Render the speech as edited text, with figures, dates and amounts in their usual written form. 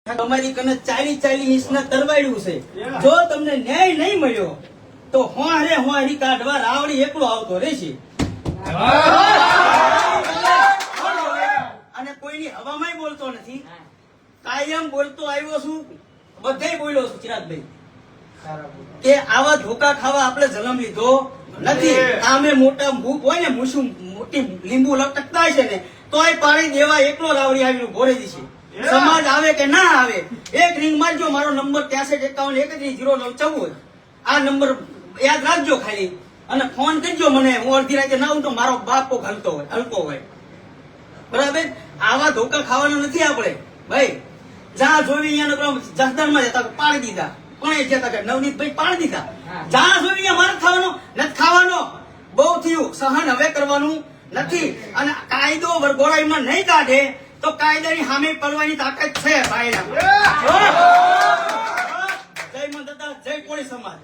તમારી કને 40 ઇંચના તરવાડ્યું છે। જો તમને ન્યાય નહીં મળ્યો તો હોરી કાઢવા રાવડી એકલો આવતો રહેશે। અને કોઈની હવામાં બોલતો નથી, કાયમ બોલતો આવ્યો છું, બધે બોલ્યો છું ચિરાગભાઈ કે આવા ધોકા ખાવા આપણે જન્મ લીધો નથી। આમે મોટા ભૂખ હોય ને મૂછું મોટી લીંબુ લટકતા છે ને તોય પાણી દેવા એકલો રાવડી આવીને ભોરે દીશે। સમાજ આવે કે ના આવે, એક રિંગ મારજો, મારો નંબર 6351310914 આ નંબર યાદ રાખજો ખાલી, અને ફોન કરજો મને। હું અડધી રાતે ના આવું તો મારો બાપો હલકો હોય, બરાબર? આવા ધોકા ખાવાના નથી આપણે ભાઈ। જ્યાં જોઈ અહીંયા જસદણમાં જતા પાડી દીધા, કોણે જતા કે નવનીતભાઈ પાડી દીધા। જ્યાં જોઈ અહીંયા મારે ખાવાનો નથી, ખાવાનો બહુ થયું, સહન હવે કરવાનું નથી। અને કાયદો વરઘોડાઈમાં નહીં કાઢે તો કાયદાની સામે પડવાની તાકાત છે ભાઈના। જય મતદાતા, જય કોળી સમાજ।